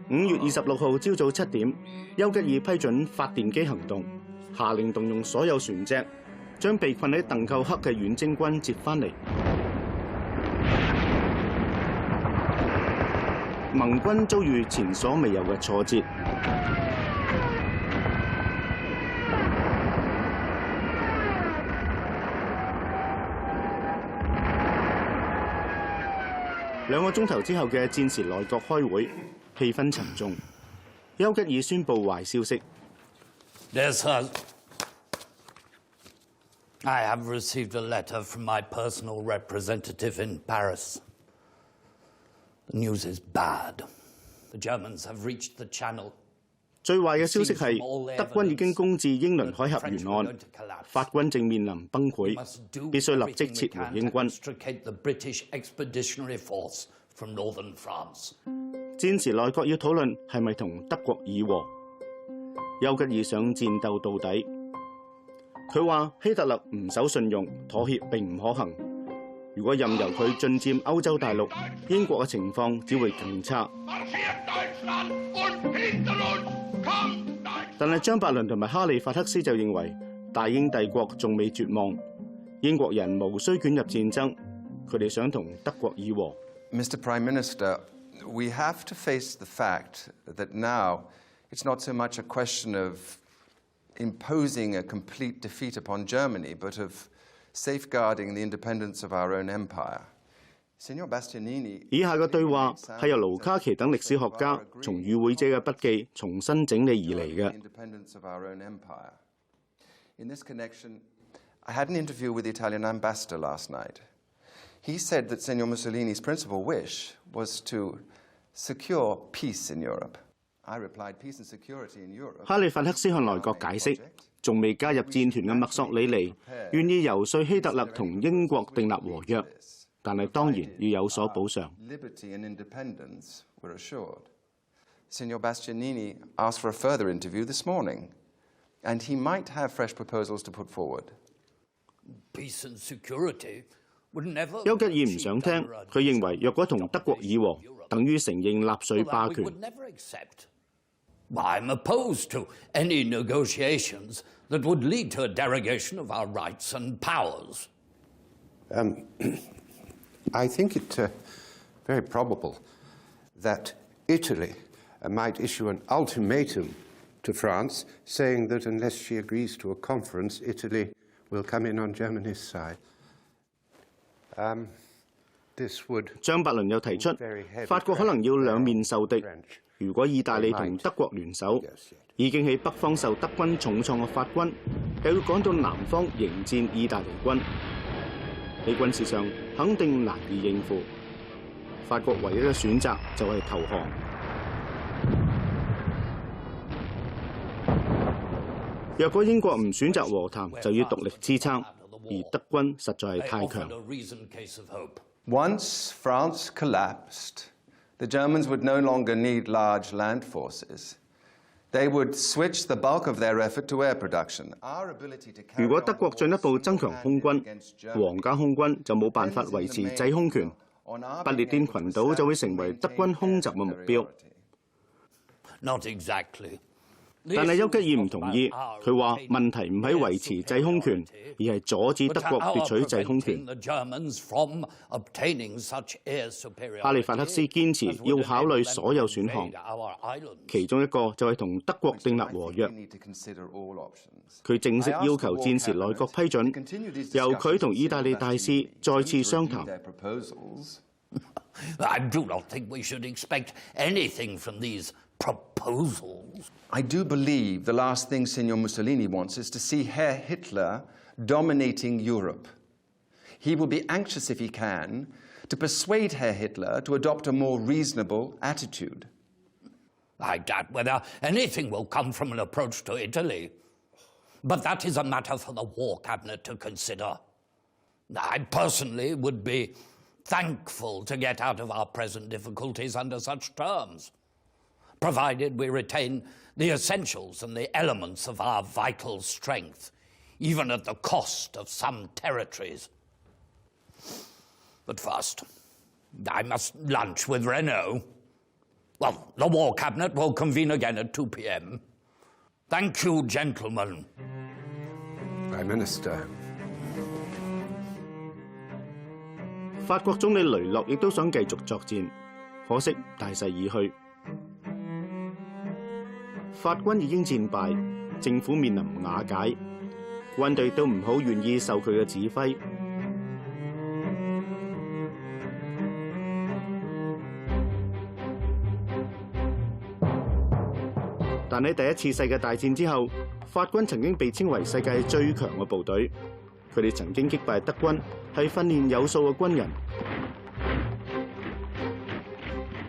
5月26號朝早7點，丘吉爾批准發電機行動，下令動用所有船隻，將被困喺鄧寇克嘅遠征軍接返嚟。盟軍遭遇前所未有嘅挫折。2個鐘頭之後嘅戰時內閣開會，氣氛沉重。丘吉爾宣布壞消息。Dear Sir, I have received a letter from my personal representative in Paris. The news is bad. The Germans have reached the Channel. 最壞嘅消息係德軍已經攻至英倫海峽沿岸，法軍正面臨崩潰，必須立即撤回英軍。戰時內閣要討論係咪同德國議和。丘吉爾想戰鬥到底。佢話希特勒唔守信用，妥協並唔可行。如果任由佢進佔歐洲大陸，英國嘅情況只會更差。但係張伯倫同埋哈利法克斯就認為大英帝國仲未絕望，英國人無需捲入戰爭，佢哋想同德國議和。Mr. Prime Minister, we have to face the fact that now it's not so much a question of imposing a complete defeat upon Germany, but of safeguarding the independence of our own empire. 以下嘅對話係由盧卡奇等歷史學家從與會者嘅筆記重新整理而嚟嘅。In this connection, I had an interview with the Italian ambassador last night. He said that Signor Mussolini's principal wish was to secure peace in Europe. I replied, peace and security in Europe. 哈利法克斯向內閣解釋，仲未加入戰團嘅墨索里尼願意游說希特勒同英國訂立和約。但係當然要有所補償。Signor Bastianini asked for a further interview this morning, and he might have fresh proposals to put forward. Peace and security would never. 丘吉爾唔想聽，佢認為若果同德國議和，等於承認納粹霸權。I'm opposed to any negotiations that would lead to a derogation of our rights and powers. I think it very probable that Italy might issue an ultimatum to France saying that unless she agrees to a conference, Italy will come in on Germany's side. This would 張伯倫又提出，法國可能要兩面受敵。如果意大利同德國聯手，已經喺北方受德軍重創嘅法軍，又要趕到南方迎戰意大利軍。喺軍事上肯定難以應付，法國唯一嘅選擇就係投降。若果英國唔選擇和談，就要獨力支撐，而德軍實在係太強。Once France collapsed, the Germans would no longer need large land forces. They would switch the bulk of their effort to air production. 如果德國進一步增強空軍，皇家空軍就冇辦法維持制空權，不列顛群島就會成為德軍空襲嘅目標。Not exactly. 但係丘吉爾唔同意，佢話問題唔喺維持制空權，而係阻止德國奪取制空權。哈利法克斯堅持要考慮所有選項，其中一個就係同德國訂立和約。佢正式要求戰時內閣批准，由佢同意大利大使再次商談。I do not think we should expect anything from these proposals. I do believe the last thing Signor Mussolini wants is to see Herr Hitler dominating Europe. He will be anxious if he can to persuade Herr Hitler to adopt a more reasonable attitude. I doubt whether anything will come from an approach to Italy. But that is a matter for the War Cabinet to consider. I personally would be thankful to get out of our present difficulties under such terms, provided we retain the essentials and the elements of our vital strength, even at the cost of some territories. But first, I must lunch with Renault. Well, the War Cabinet will convene again at 2 p.m. Thank you, gentlemen. Prime Minister. 法國總理雷諾亦都想繼續作戰，可惜大勢已去。法軍已經戰敗，政府面臨瓦解，軍隊都唔好願意受佢嘅指揮。但喺第一次世界大戰之後，法軍曾經被稱為世界最強嘅部隊。佢哋曾經擊敗德軍，係訓練有素嘅軍人。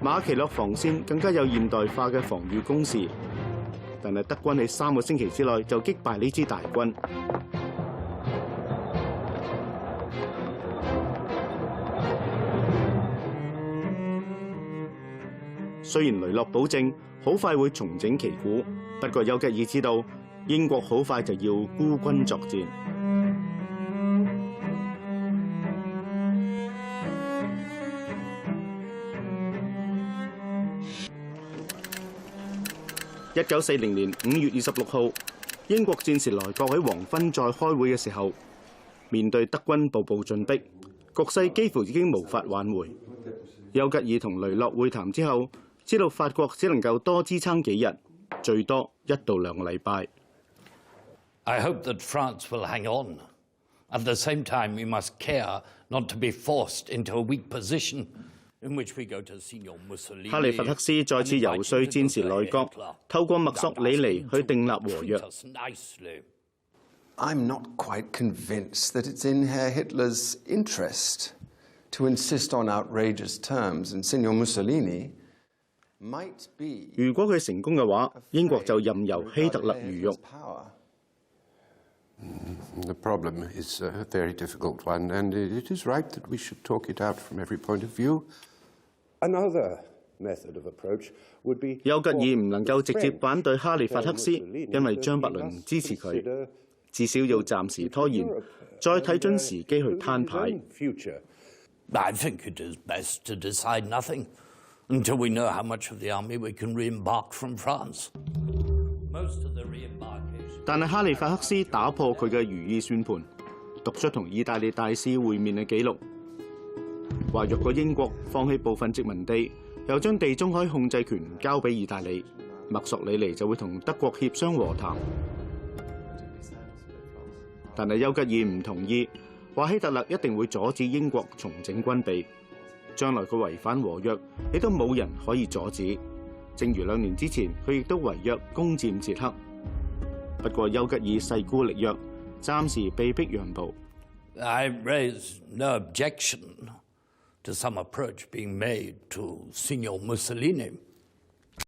馬其諾防線更加有現代化嘅防禦工事，但係德軍喺3個星期之內就擊敗呢支大軍。雖然雷諾保證好快會重整旗鼓，不過丘吉爾知道英國好快就要孤軍作戰。1940年5月26號，英國戰時內閣喺黃昏再開會嘅時候，面對德軍步步進逼，局勢幾乎已經無法挽回。丘吉爾同雷諾會談之後，知道法國只能夠多支撐幾日，最多1到2個禮拜。I hope that France will hang on. At the same time, we must care not to be forced into a weak position in which we go to Signor Mussolini. 哈利法克斯再次遊說戰時內閣，透過墨索里尼去訂立和約。I'm not quite convinced that it's in Herr Hitler's interest to insist on outrageous terms, and Signor Mussolini might be. 如果佢成功嘅話，英國就任由希特勒魚肉。The problem is a very difficult one, and it is right that we should talk it out from every point of view. Another method of approach would be. 丘吉爾唔能夠直接反對哈利法克斯，因為張伯倫唔支持佢，至少要暫時拖延，再睇準時機去攤牌。I think it is best to decide nothing until we know how much of the army we can re-embark from France. Most of the re-embarkation. 但係哈利法克斯打破佢嘅如意算盤，讀出同意大利大使會面嘅記錄，話若果英國放棄部分殖民地，又將地中海控制權交俾意大利，墨索里尼就會同德國協商和談。但係丘吉爾唔同意，話希特勒一定會阻止英國重整軍備，將來佢違反和約，亦都冇人可以阻止。正如2年之前，佢亦都違約攻佔捷克。不過丘吉爾勢孤力弱，暫時被逼讓步。I raise no objection to some approach being made to Signor Mussolini.